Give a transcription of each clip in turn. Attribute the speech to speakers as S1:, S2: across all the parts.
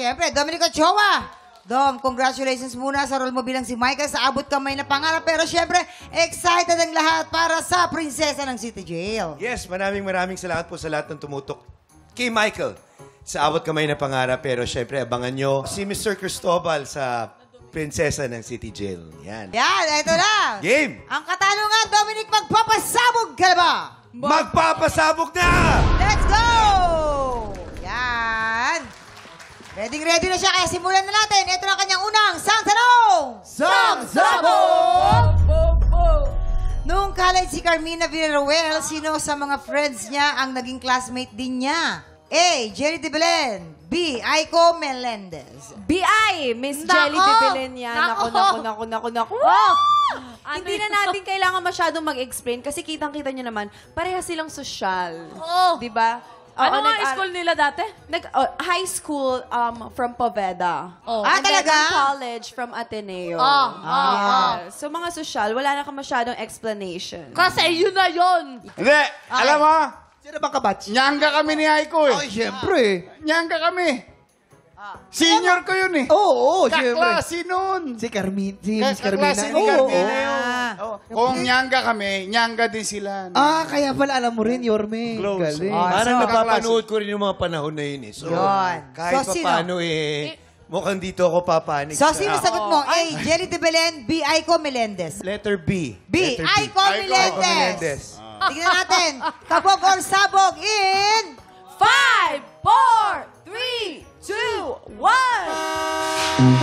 S1: syempre, Dominic Ochoa. Dom, congratulations muna sa role mo bilang si Michael sa Abot Kamay na Pangarap. Pero syempre, excited ang lahat para sa Prinsesa ng City Jail.
S2: Yes, maraming salamat po sa lahat ng tumutok kay Michael sa Abot Kamay na Pangarap. Pero syempre, abangan nyo si Mr. Cristobal sa Prinsesa ng City Jail. Yan.
S1: Yan, ito na.
S2: Game!
S1: Ang katanungan, Dominic, magpapasabog ka na ba?
S2: Magpapasabog na!
S1: Let's go! Yan. Ready na siya, kaya simulan na natin. Ito na kanyang unang sang tanong.
S3: Sang Sabog!
S1: Noong college si Carmina Villaruel, sino sa mga friends niya ang naging classmate din niya? A. Jerry De Belen. B. Aiko Melendez.
S4: BI, Miss Jelly de Belen yan. Naku. Hindi na natin kailangan masyadong mag-explain kasi kitang-kita nyo naman, pareha silang sosyal.
S3: Oo.
S4: Diba?
S3: Ano nga school nila dati?
S4: High school from Poveda.
S3: Oh.
S1: Ah,
S4: And then
S1: talaga?
S4: college from Ateneo. Yes. So mga sosyal, wala na ka masyadong explanation.
S3: Kasi yun na yun.
S5: Hindi, alam mo,
S6: Sino bang kabatch?
S5: nyangga kami ni Aiko eh.
S6: Ay, syempre.
S5: Nyangga kami. Senior ko yun eh.
S6: Oo, syempre.
S5: Kaklase nun.
S6: Si Miss Carmina.
S5: Kaklase ni
S6: Oo,
S5: Carmina
S6: oo.
S5: yun. Oo. Kung nyangga kami, nyangga din sila.
S6: Kaya pala alam mo rin, Yorme.
S5: Close.
S6: Galing.
S2: Parang
S1: so,
S2: napapanood ko rin yung mga panahon na yun eh. So,
S1: Yun.
S2: kahit
S1: So, sino?
S2: paano mukhang dito ako papanik.
S1: So, sino sagot mo? A. Jerry De Belen. B. Aiko Melendez.
S2: Letter B.
S1: B.
S2: Letter B.
S1: Aiko Melendez. Tignan natin. Kabog or sabog in...
S4: 5, 4, 3, 2, 1.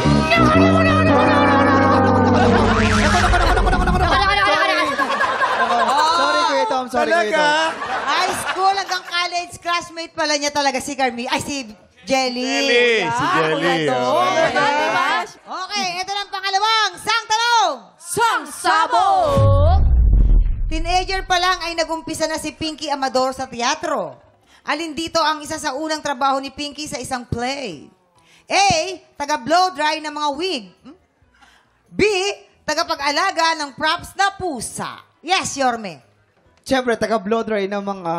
S6: Sorry, Kuya Tom. Sorry, Kuya
S2: Talaga?
S6: Tom.
S1: High school hanggang college, classmate pala niya talaga si Carmi. Ay, si Jelly.
S2: Jelly. Si Jelly.
S1: Okay, ito na ang pangalawang sang tanong.
S4: Sang Sabog!
S1: Teenager pa lang ay nagumpisa na si Pinky Amador sa teatro. Alin dito ang isa sa unang trabaho ni Pinky sa isang play? A. Taga-blow dry ng mga wig. B. Tagapag-alaga ng props na pusa. Yes, Yorme.
S6: Siyempre, taga-blow dry ng mga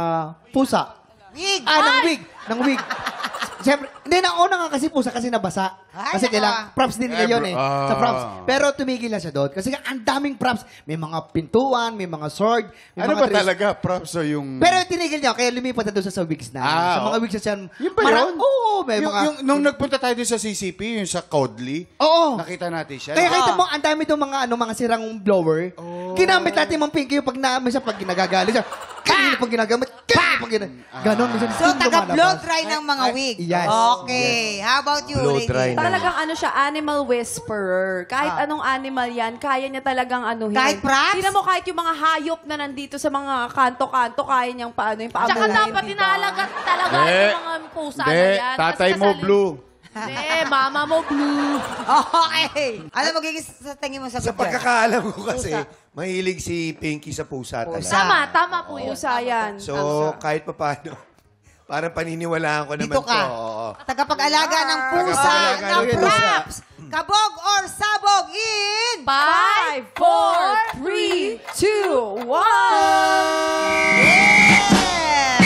S6: pusa.
S1: Wig.
S6: Ng wig. Ng wig. Siyempre, hindi, nauna nga kasi pusa kasi nabasa.
S1: Ay,
S6: Kasi
S1: naka.
S6: kailangan, props din nila yun eh. Sa props. Pero tumigil na siya doon. Kasi ang daming props. May mga pintuan, may mga sword, may
S5: Ano
S6: mga
S5: ba talaga? Props o yung...
S6: Pero tinigil niya, kaya lumipat na doon sa wigs na. Sa mga wigs na siya.
S5: Yun ba yun?
S6: Oo, may mga...
S5: Nung nagpunta tayo doon sa CCP, yung sa Codley,
S6: Oo.
S5: nakita natin siya.
S6: Kaya kita mo, ang dami itong mga sirang blower. Ginamit natin mga pinky yung pag namin siya, pag ginagagali siya. Kanina pag ginagamit, kanina pag ginagamit. Ganon.
S1: So, taga-blow dry ng mga wig.
S6: Yes.
S1: Okay. How about you,
S2: Blow
S1: lady?
S2: dry na.
S4: Talagang ano siya, animal whisperer. Kahit anong animal yan, kaya niya talagang anuhin.
S1: Kahit props?
S4: Tingnan mo kahit yung mga hayop na nandito sa mga kanto-kanto, kaya niyang paano yung
S3: Tsaka
S4: paamuhin.
S3: dapat
S4: diba?
S3: inaalagat talaga
S5: Hindi.
S3: yung mga pusa na
S5: Hindi,
S3: yan.
S5: tatay
S3: Tas
S5: mo
S3: kasali-
S5: blue.
S3: Hindi, mama mo blue.
S1: Okay. Ano magiging sa tingin mo sa
S2: Sa pagkakaalam ko kasi, mahilig si Pinky sa pusa talaga.
S3: Tama po yun.
S4: Pusa yan.
S2: So, kahit pa paano, parang paniniwalaan ko naman
S1: Dito ka.
S2: to. Oo.
S1: Tagapag-alaga ng pusa
S2: Tagapag-alaga
S1: na
S2: ng pusa.
S1: props. Kabog or sabog in...
S3: 5,
S4: 4, 3, 2, 1.
S1: Yes!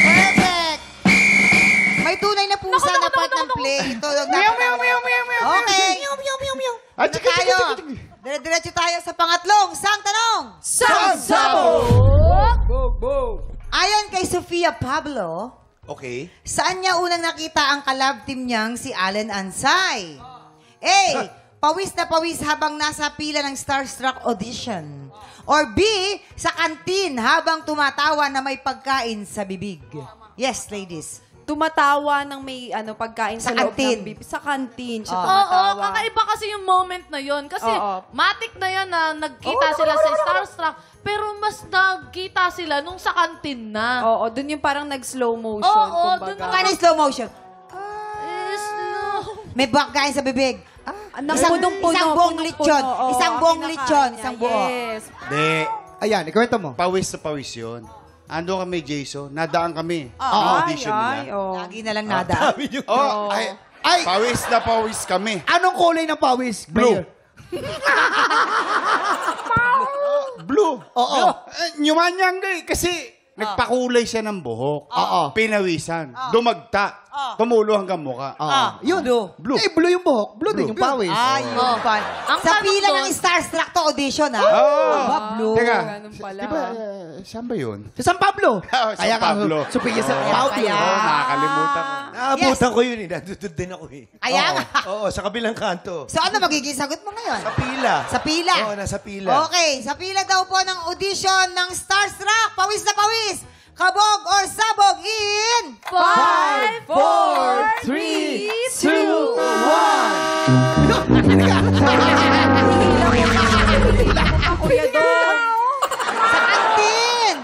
S1: Perfect! May tunay na pusa na part ng play. Ito yung dapat. Okay.
S5: At
S1: Ano tayo? Dire-diretso tayo sa pangatlong sang tanong.
S4: Sang Sabog!
S1: Ayon kay Sofia Pablo,
S2: Okay.
S1: saan niya unang nakita ang kalab team niyang si Allen Ansay? A. Pawis na pawis habang nasa pila ng Starstruck audition. Or B. Sa kantin habang tumatawa na may pagkain sa bibig. Yes, ladies.
S4: Tumatawa ng may pagkain
S1: Sa
S4: sa, loob
S1: kantin.
S4: ng bibig. Sa kantin siya
S3: Oo,
S4: tumatawa.
S3: kakaiba kasi yung moment na yun. Kasi
S4: Oo.
S3: matik na yan na nagkita sila sa Starstruck. Pero mas nagkita sila nung sa kantin na.
S4: Oo, dun yung parang nag-slow motion.
S3: Oo,
S4: kumbaga.
S3: dun na-
S1: Paano yung slow motion?
S3: Slow.
S1: May pagkain sa bibig.
S4: Isang punong-puno.
S1: isang buong
S4: punong-puno.
S1: lechon.
S4: Oo,
S1: Isang
S4: ang
S1: buong
S4: kinakain
S1: lechon.
S4: niya.
S1: Isang buo.
S4: Yes.
S5: Hindi,
S6: Ayan, ikwento mo.
S5: pawis na pawis yun. Ando kami, Jason. Nadaan kami.
S4: Ay,
S5: Ang audition
S4: ay,
S5: nila.
S4: oh.
S1: Lagi na lang nada.
S5: Oh, ay, pawis na pawis kami.
S6: Anong kulay ng pawis?
S5: Blue.
S6: Mayor?
S5: Blue.
S6: Oo.
S5: Nyumanyangga eh. Kasi nagpakulay siya ng buhok.
S6: Oo.
S5: Pinawisan. Dumagta. tumulo hanggang muka.
S6: Yun.
S5: Blue.
S6: Eh, blue yung buhok. Blue din yung pawis.
S1: Ay, yun pa.
S3: Ang
S1: Sa
S3: tanong
S1: pila
S3: doon-
S1: ng Starstruck to audition, ha?
S5: Oh.
S1: Blue.
S5: Teka,
S4: Ganun pala.
S5: di ba, saan ba yun?
S6: Sa San Pablo.
S5: San
S6: Kaya ka,
S5: Pablo.
S6: Supiya sa
S1: Kaya,
S6: Pablo.
S1: kaya.
S5: Oo, nakakalimutan ko.
S2: Naabutan ko yun eh. Nandudod din ako eh.
S1: Kaya nga.
S2: Oo, sa kabilang kanto.
S1: So ano magiging sagot mo ngayon?
S2: Sa pila.
S1: Sa pila?
S2: Oo, nasa pila.
S1: Okay, sa pila daw po ng audition ng Starstruck. Pawis na pawis. Kabog or sabog in...
S4: 5, 4, 3, 2, 1. Kuya doon.
S1: Sa kantin!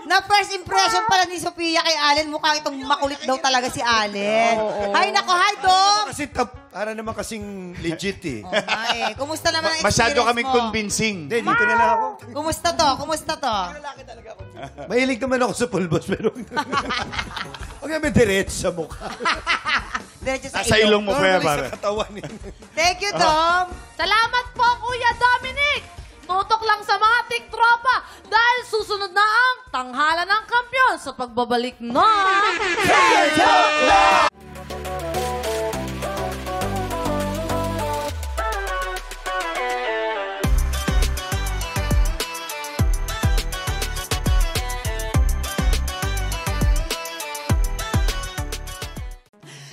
S1: Na first impression pala ni Sophia kay Allen, mukhang itong makulit daw talaga si Allen. Hay nako, hi Dom!
S2: Kasi para naman kasing legit eh.
S1: Oh, nga eh. Kumusta naman ang
S5: Masyado
S1: experience
S5: kaming
S1: mo?
S5: convincing.
S2: Hindi, dito na lang ako.
S1: Kumusta to? Kumusta to?
S2: Mahilig naman ako sa pulbos, pero huwag naman diretso sa mukha.
S1: Diretso sa
S5: Sa ilong mo,
S2: Normally
S5: kuya, pare.
S2: sa katawan eh.
S1: Thank you, Dom!
S3: Salamat po, Kuya Dominic! Tutok lang sa mga tiktropa dahil susunod na ang tanghala ng kampiyon sa pagbabalik ng...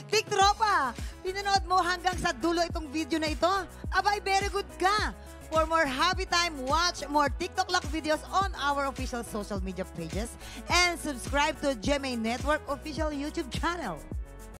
S1: Tiktropa, pinanood mo hanggang sa dulo itong video na ito? Abay, very good ka! For more happy time, watch more TikTok Lock videos on our official social media pages and subscribe to GMA Network official YouTube channel.